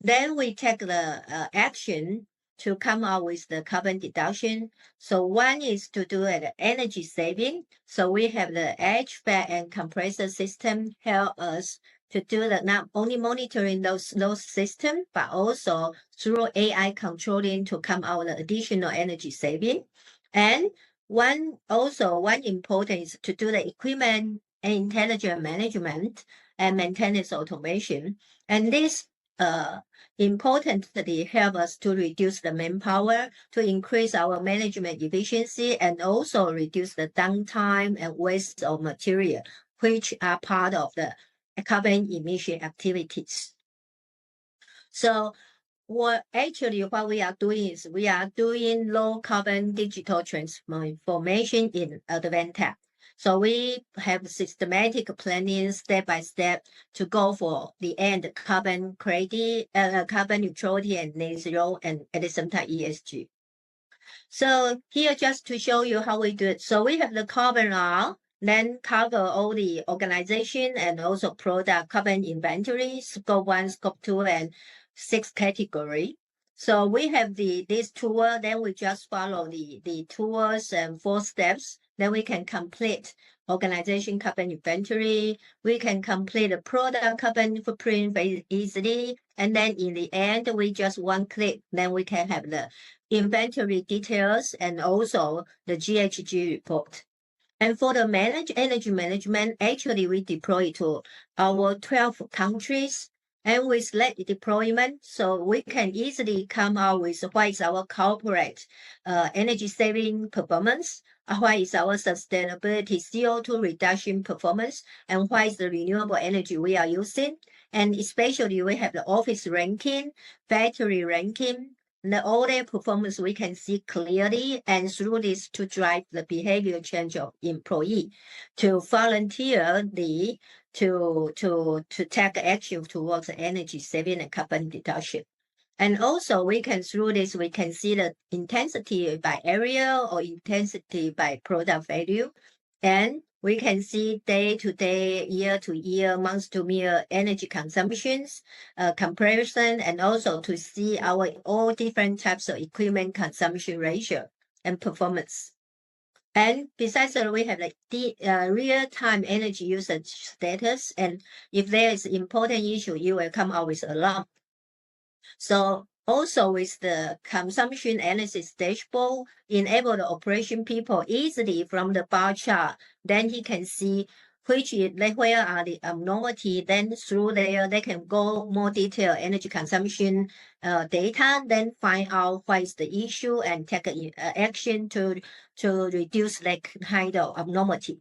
Then we take the action to come out with the carbon deduction. So one is to do an energy saving. So we have the HVAC and compressor system help us to do not only monitoring those systems, but also through AI controlling to come out with additional energy saving. And one important is to do the equipment and intelligent management and maintenance automation. And this importantly help us to reduce the manpower, to increase our management efficiency, and also reduce the downtime and waste of material, which are part of the carbon emission activities. So what we are doing is we are doing low carbon digital transformation in Advantech. So we have systematic planning step by step to go for the end carbon credit, carbon neutrality and net zero, and at the same time ESG. So here just to show you how we do it. So we have the carbon R, then cover all the organization and also product carbon inventory, scope 1, scope 2, and 6 category. So we have this tool, then we just follow the tools and 4 steps. Then we can complete organization carbon inventory. We can complete the product carbon footprint very easily. And then in the end, we just one click, then we can have the inventory details and also the GHG report. And for the energy management, actually we deploy to our 12 countries. And with that deployment, so we can easily come out with what is our corporate energy saving performance, what is our sustainability CO2 reduction performance, and what is the renewable energy we are using. And especially we have the office ranking, factory ranking, all their performance we can see clearly, and through this to drive the behavior change of employee to volunteer to take action towards energy saving and carbon reduction. And also we can through this we can see the intensity by area or intensity by product value, and we can see day to day, year to year, month to year energy consumptions comparison, and also to see our all different types of equipment consumption ratio and performance. And besides that, we have like the real-time energy usage status, and if there is important issue, you will come out with alarm. So also with the consumption analysis dashboard, enable the operation people easily from the bar chart, then he can see where are the abnormality, then through there they can go more detailed energy consumption data, then find out what is the issue and take action to reduce that kind of abnormality.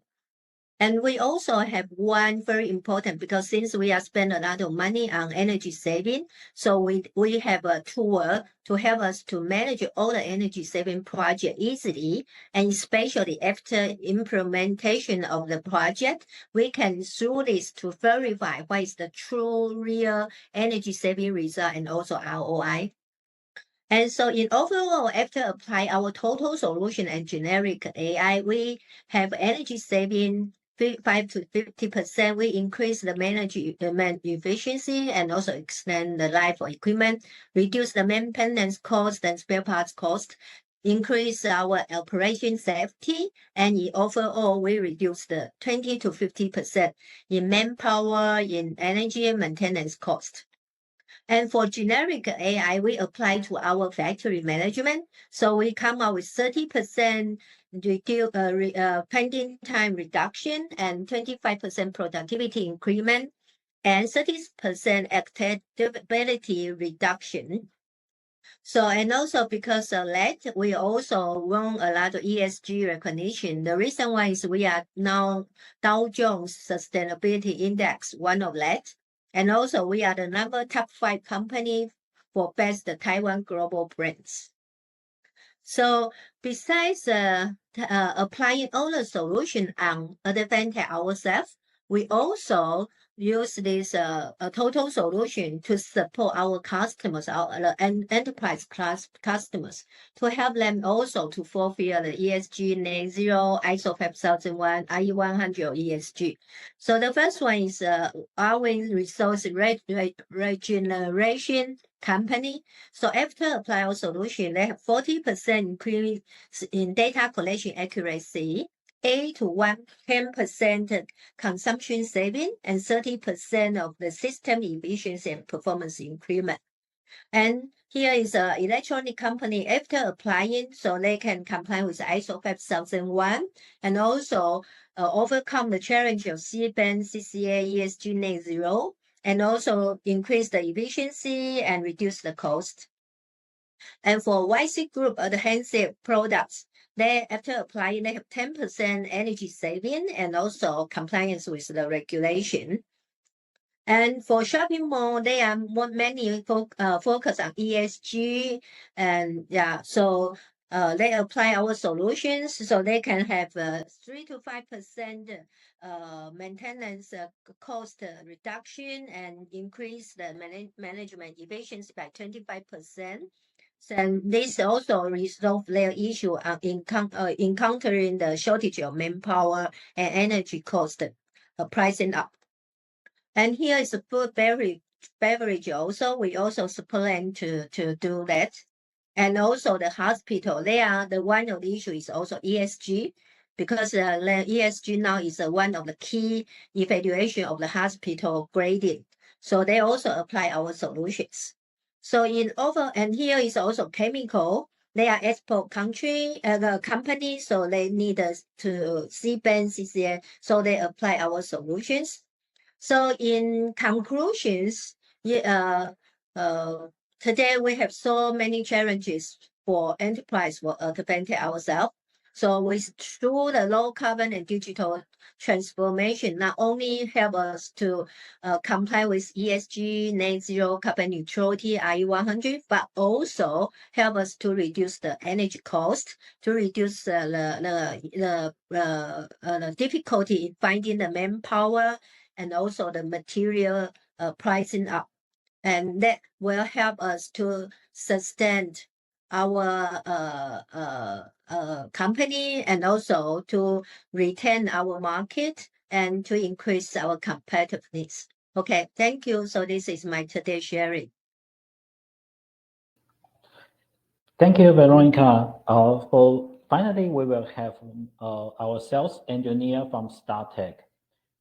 And we also have one very important, because since we are spending a lot of money on energy saving, so we have a tool to help us to manage all the energy saving project easily, and especially after implementation of the project, we can through this to verify what is the true real energy saving result and also ROI. And so in overall, after apply our total solution and generic AI, we have energy saving 5 to 50%. We increase the management efficiency and also extend the life of equipment, reduce the maintenance cost and spare parts cost, increase our operation safety, and in overall, we reduce the 20 to 50% in manpower, in energy and maintenance cost. And for generic AI, we apply to our factory management. So we come up with 30% pending time reduction and 25% productivity increment and 30% acceptability reduction. So, and also because of that, we also won a lot of ESG recognition. The reason why is we are now Dow Jones Sustainability Index, one of that. And also we are the top 5 company for best Taiwan global brands. So besides applying all the solution on Advantech ourselves, we also use this total solution to support our customers, our enterprise class customers, to help them also to fulfill the ESG Net Zero, ISO 5001, IE100 ESG. So the first one is our resource regeneration company. So after apply our solution, they have 40% increase in data collection accuracy, 8 to 10% consumption saving, and 30% of the system efficiency and performance increment. And here is an electronic company after applying, so they can comply with ISO 5001 and also overcome the challenge of C-band, CCA, ESG Net Zero, and also increase the efficiency and reduce the cost. And for YC Group adhesive products, they after applying, they have 10% energy saving and also compliance with the regulation. And for shopping mall, they are many focus on ESG, and yeah, so they apply our solutions so they can have 3 to 5% maintenance cost reduction and increase the management efficiency by 25%. And this also resolve their issue encountering the shortage of manpower and energy cost pricing up. And here is a food beverage also. We also plan to do that. And also the hospital, they are the one of the issue is also ESG, because the ESG now is one of the key evaluation of the hospital grading. So they also apply our solutions. So and here is also chemical. They are export country, the company, so they need us to C-band, CCA, so they apply our solutions. So in conclusions, today we have so many challenges for enterprise for Advantech ourselves. So through the low carbon and digital transformation, not only help us to comply with ESG, Net Zero, carbon neutrality, IE100, but also help us to reduce the energy cost, to reduce the difficulty in finding the manpower, and also the material pricing up. And that will help us to sustain our company and also to retain our market and to increase our competitiveness. Okay, thank you. So this is my today sharing. Thank you, Veronica. Finally, we will have our sales engineer from StarTech.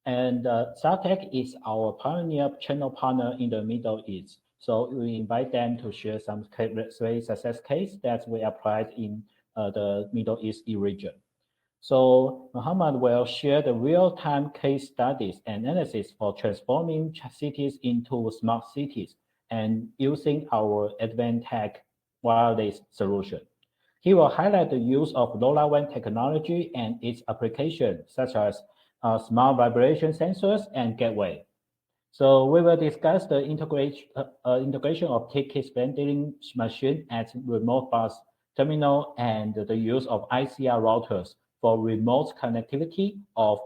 And StarTech is our pioneer channel partner in the Middle East. So we invite them to share some very success case that we applied in the Middle East region. So Muhammad will share the real-time case studies and analysis for transforming cities into smart cities and using our Advantech wireless solution. He will highlight the use of LoRaWAN technology and its application, such as smart vibration sensors, and gateway. So we will discuss the integration of ticket vending machine at remote bus terminal and the use of ICR routers for remote connectivity of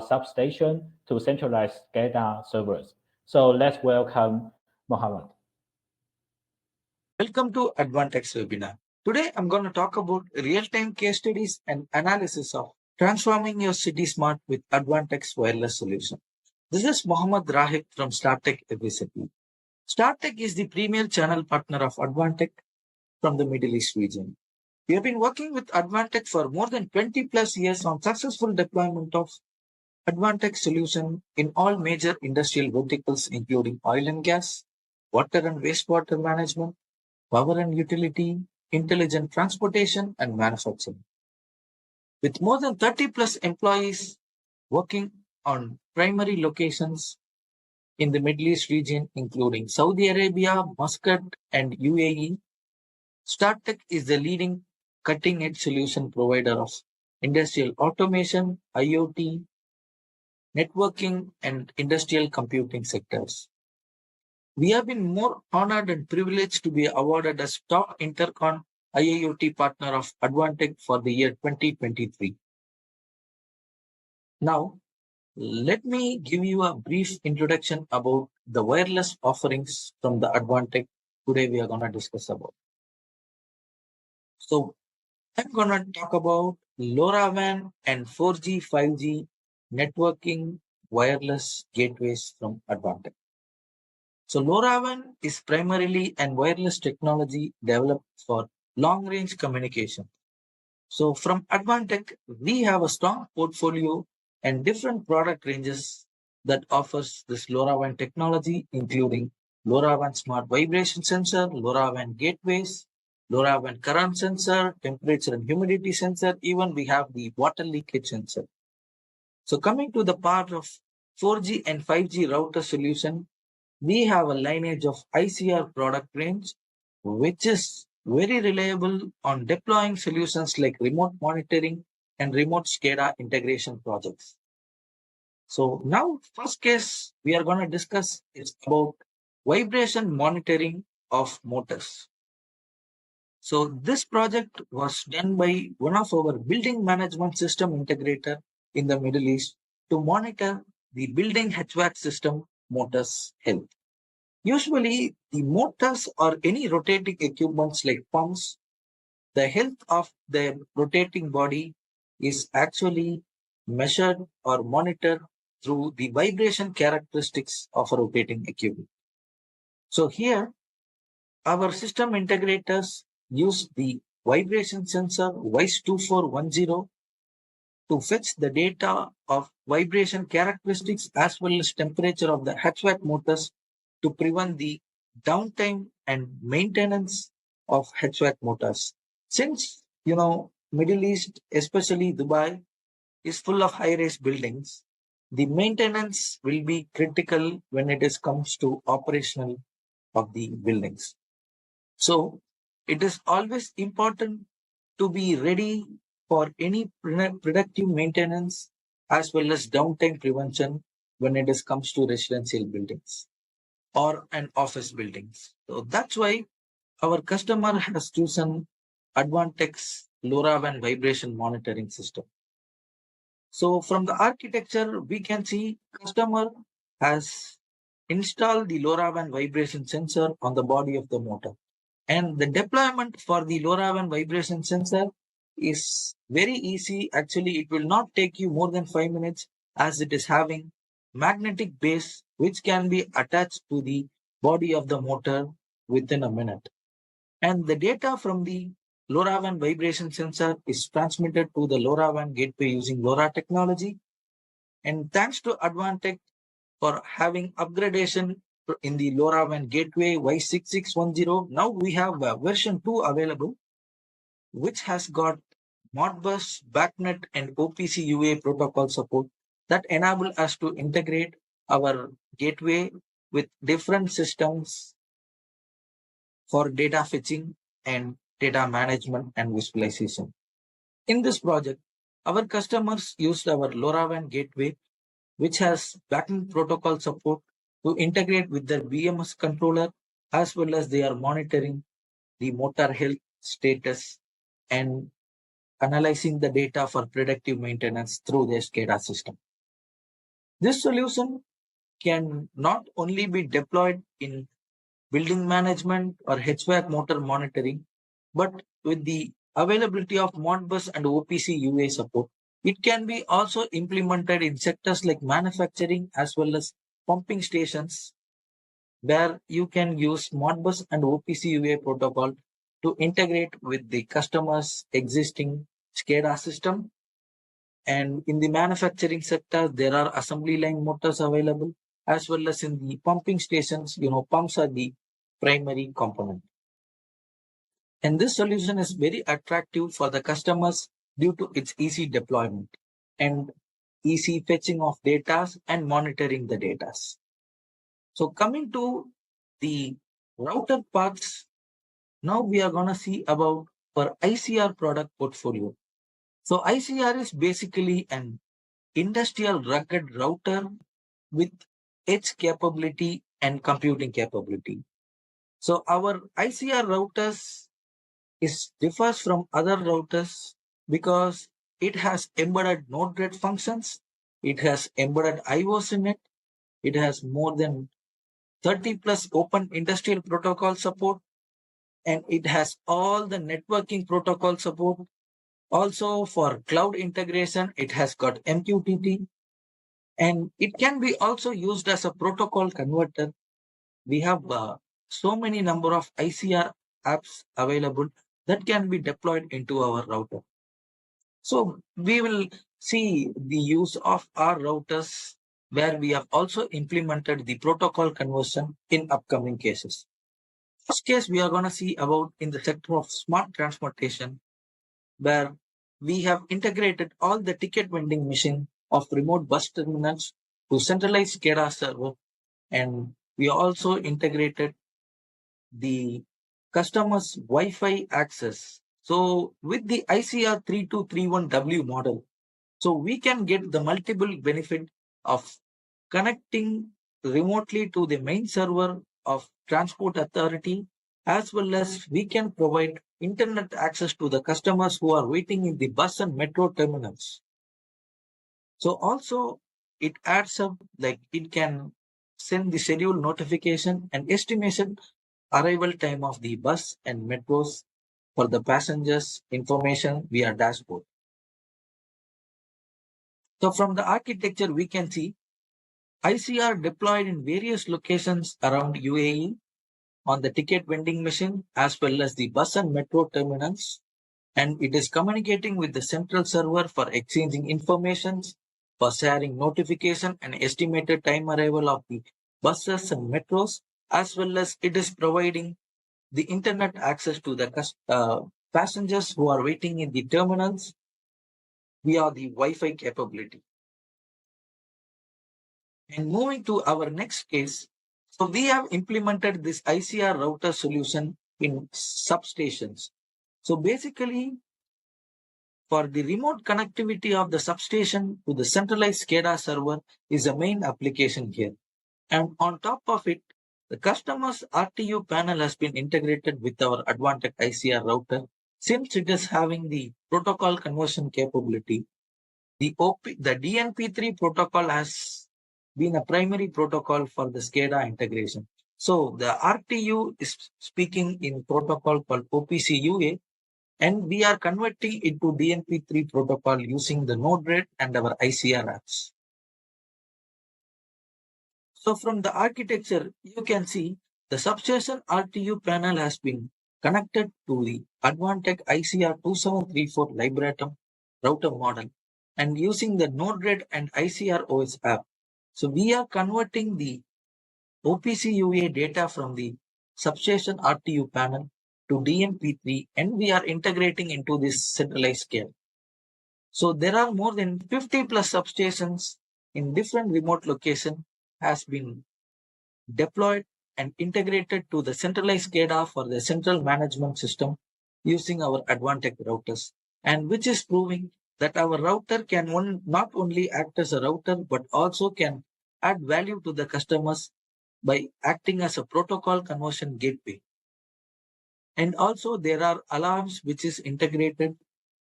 substation to centralized SCADA servers. So let's welcome Mohammed. Welcome to Advantech webinar. Today I'm going to talk about real-time case studies and analysis of transforming your city smart with Advantech wireless solution. This is Mohammed Rahib from StarTech FSP. StarTech is the premier channel partner of Advantech from the Middle East region. We have been working with Advantech for more than 20 plus years on successful deployment of Advantech solution in all major industrial verticals including oil and gas, water and wastewater management, power and utility, intelligent transportation, and manufacturing. With more than 30 plus employees working on primary locations in the Middle East region, including Saudi Arabia, Muscat, and UAE, StarTech is the leading cutting-edge solution provider of industrial automation, IoT, networking, and industrial computing sectors. We have been more honored and privileged to be awarded as top Intercon IIoT partner of Advantech for the year 2023. Now, let me give you a brief introduction about the wireless offerings from the Advantech today we are going to discuss about. So, I'm going to talk about LoRaWAN and 4G, 5G networking wireless gateways from Advantech. So LoRaWAN is primarily an wireless technology developed for long-range communication. So from Advantech, we have a strong portfolio and different product ranges that offers this LoRaWAN technology, including LoRaWAN smart vibration sensor, LoRaWAN gateways, LoRaWAN current sensor, temperature and humidity sensor, even we have the water leakage sensor. So coming to the part of 4G and 5G router solution, we have a lineage of ICR product range, which is very reliable on deploying solutions like remote monitoring and remote SCADA integration projects. So now, first case we are going to discuss is about vibration monitoring of motors. So this project was done by one of our building management system integrator in the Middle East to monitor the building HVAC system motors health. Usually, the motors or any rotating equipments like pumps, the health of the rotating body is actually measured or monitored through the vibration characteristics of a rotating equipment. So here, our system integrators use the vibration sensor WISE2410 to fetch the data of vibration characteristics as well as temperature of the HVAC motors to prevent the downtime and maintenance of HVAC motors. Since, Middle East, especially Dubai, is full of high-rise buildings, the maintenance will be critical when it comes to operational of the buildings. So it is always important to be ready for any predictive maintenance as well as downtime prevention when it comes to residential buildings or an office buildings. So that's why our customer has chosen Advantech's LoRaWAN vibration monitoring system. So from the architecture, we can see customer has installed the LoRaWAN vibration sensor on the body of the motor. And the deployment for the LoRaWAN vibration sensor is very easy. Actually, it will not take you more than 5 minutes as it is having magnetic base which can be attached to the body of the motor within a minute. And the data from the LoRaWAN vibration sensor is transmitted to the LoRaWAN gateway using LoRa technology. And thanks to Advantech for having upgradation in the LoRaWAN gateway WISE6610, now we have version 2 available, which has got Modbus, BACnet, and OPC UA protocol support that enable us to integrate our gateway with different systems for data fetching and data management and visualization. In this project, our customers used our LoRaWAN gateway, which has backend protocol support to integrate with their BMS controller, as well as they are monitoring the motor health status and analyzing the data for predictive maintenance through their SCADA system. This solution can not only be deployed in building management or HVAC motor monitoring, but with the availability of Modbus and OPC UA support, it can be also implemented in sectors like manufacturing as well as pumping stations, where you can use Modbus and OPC UA protocol to integrate with the customer's existing SCADA system. And in the manufacturing sector, there are assembly line motors available, as well as in the pumping stations, pumps are the primary component. And this solution is very attractive for the customers due to its easy deployment and easy fetching of data and monitoring the data. So coming to the router parts, now we are going to see about our ICR product portfolio. So ICR is basically an industrial rugged router with edge capability and computing capability. So our ICR routers differs from other routers because it has embedded node-RED functions, it has embedded IOs in it, it has more than 30 plus open industrial protocol support, and it has all the networking protocol support. Also for cloud integration, it has got MQTT, and it can be also used as a protocol converter. We have so many number of ICR apps available that can be deployed into our router. So we will see the use of our routers where we have also implemented the protocol conversion in upcoming cases. First case we are going to see about in the sector of smart transportation, where we have integrated all the ticket vending machine of remote bus terminals to centralized SCADA server, and we also integrated the customer's Wi-Fi access. So with the ICR 3231W model, so we can get the multiple benefit of connecting remotely to the main server of transport authority, as well as we can provide internet access to the customers who are waiting in the bus and metro terminals. So also it adds up, like it can send the schedule notification and estimation arrival time of the bus and metros for the passengers information via dashboard. So from the architecture, we can see ICR deployed in various locations around UAE on the ticket vending machine as well as the bus and metro terminals, and it is communicating with the central server for exchanging informations, for sharing notification and estimated time arrival of the buses and metros, as well as it is providing the internet access to the passengers who are waiting in the terminals via the Wi-Fi capability. And moving to our next case, so we have implemented this ICR router solution in substations. So basically, for the remote connectivity of the substation to the centralized SCADA server is the main application here. And on top of it, the customer's RTU panel has been integrated with our Advantech ICR router. Since it is having the protocol conversion capability, the DNP3 protocol has been a primary protocol for the SCADA integration. So the RTU is speaking in protocol called OPC UA, and we are converting it to DNP3 protocol using the node-RED and our ICR apps. So from the architecture, you can see the substation RTU panel has been connected to the Advantech ICR 2734 Libratum router model and using the node-RED and ICR OS app. So we are converting the OPC UA data from the substation RTU panel to DNP3, and we are integrating into this centralized scale. So there are more than 50 plus substations in different remote locations has been deployed and integrated to the centralized SCADA for the central management system using our Advantech routers, and which is proving that our router can not only act as a router, but also can add value to the customers by acting as a protocol conversion gateway. And also there are alarms which is integrated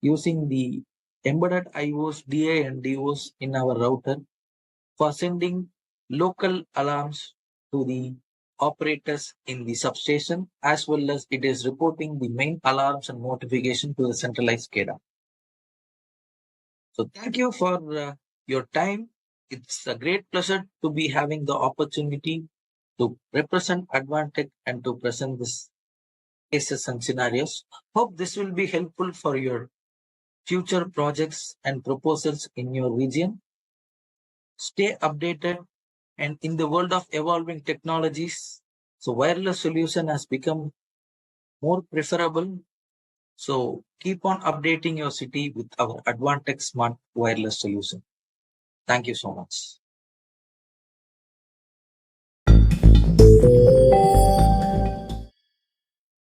using the embedded IOs, DA and DOs in our router for sending local alarms to the operators in the substation, as well as it is reporting the main alarms and notification to the centralized SCADA. So thank you for your time. It's a great pleasure to be having the opportunity to represent Advantech and to present this cases and scenarios. Hope this will be helpful for your future projects and proposals in your region. Stay updated, and in the world of evolving technologies, so wireless solution has become more preferable. So keep on updating your city with our Advantech smart wireless solution. Thank you so much.